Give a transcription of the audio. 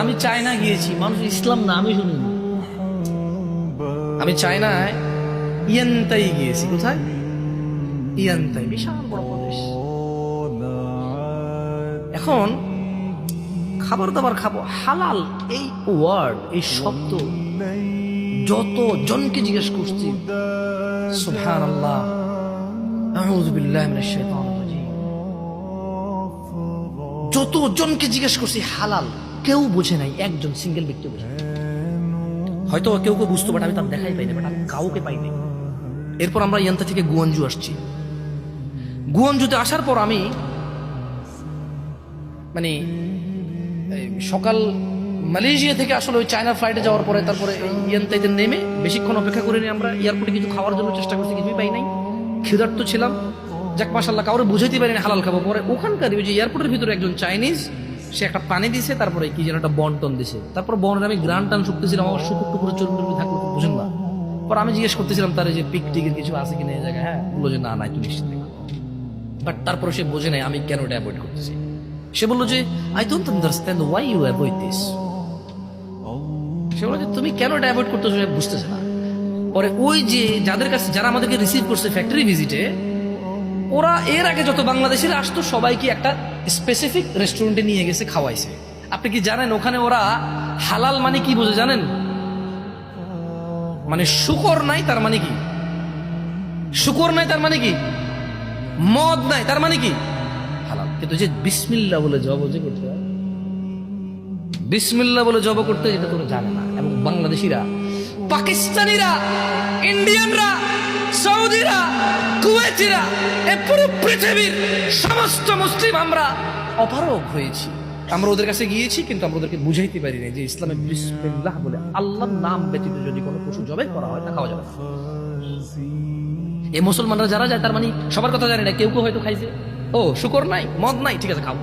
আমি চায়না গিয়েছি, মানুষ ইসলাম না আমি শুনিনি। আমি চায়নায় ইয়ান্তাই গিয়েছি। কোথায়? ইয়ান্তাই, বিশাল বড় প্রদেশ। এখন খাবার দাবার খাবো, হালাল এই ওয়ার্ড, এই শব্দ যত জনকে জিজ্ঞেস করছি, সুবহানাল্লাহ, আউযু বিল্লাহি মিনাশ শাইতানির রাজিম, যত জনকে জিজ্ঞেস করছি হালাল, কেউ বুঝে নাই, একজন সিঙ্গেল ব্যক্তি বুঝে নাই। হয়তো কেউ কেউ বুঝতো, বাট আমি তার দেখাই পাই না, বাট আমি কাউকে পাই নাই। এরপর আমরা ইয়ান্তা থেকে গুয়াঞ্জু আসছি। গুয়াঞ্জুতে আসার পর আমি মানে সকাল মালয়েশিয়া থেকে আসলে ওই চায়না ফ্লাইটে যাওয়ার পরে তারপরে ইয়ান্তাইতে নেমে বেশিক্ষণ অপেক্ষা করিনি। আমরা এয়ারপোর্টে কিছু খাওয়ার জন্য চেষ্টা করছি, কিছুই পাই নাই, ক্ষুধার্ত ছিলাম। যাক মাশাআল্লাহ, কাউরে বুঝাইতে পারিনি হালাল খাবো। পরে ওখানকার ওই যে এয়ারপোর্টের ভিতরে একজন চাইনিজ, সে একটা পানি দিছে, তারপরে কি যেন একটা বন্টন দিছে। তারপর বনের আমি গ্রান টান শুকতেছিলাম, আমার শুকুর টুকুরে চর্বি থাকলো, বুঝেন না। পর আমি জিজ্ঞেস করতেছিলাম তার যে পিক টিকের কিছু আছে কিনা এই জায়গায়। হ্যাঁ, বললো যে না নাই, তুমি নিশ্চিত। বাট তারপরে সে বোঝে নাই আমি কেন এটা অ্যাভয়েড করতেছি। সে বললো যে I don't understand why you avoid this. সে বললো যে তুমি কেন এটা অ্যাভয়েড করতেছো, বুঝতেছে না। পরে ওই যে যাদের কাছে, যারা আমাদেরকে রিসিভ করছে ফ্যাক্টরি ভিজিটে, ওরা এর আগে যত বাংলাদেশিরা আসতো সবাইকে একটা স্পেসিফিক রেস্টুরেন্টে নিয়ে গেছে, খাওয়াইছে। আপনি কি জানেন ওখানে ওরা হালাল মানে কি বোঝে জানেন? মানে শুকর নাই তার মানে কি? শুকর নাই তার মানে কি? মদ নাই তার মানে কি? হালাল। কিন্তু যে বিসমিল্লাহ বলে জব যে করতে হয়, বিসমিল্লাহ বলে জব করতে, এটা তোরা জানে না। এবং বাংলাদেশিরা, পাকিস্তানিরা, ইন্ডিয়ানরা, সৌদিরা, কুয়েতিরা, এই পুরো পৃথিবীর সমস্ত মুসলিম আমরা অপারগ হয়েছি। আমরা ওদের কাছে গিয়েছি, কিন্তু আমরা ওদেরকে বুঝাইতে পারি না যে ইসলামে বিসমিল্লাহ বলে আল্লাহর নাম ব্যতীত যদি কোনো পশু জবাই করা হয় তা খাওয়া যাবে না। এই মুসলমানরা যারা যায় তার মানে সবার কথা জানে না, কেউ কেউ হয়তো খাইছে, ও শুকর নাই, মদ নাই, ঠিক আছে খাও।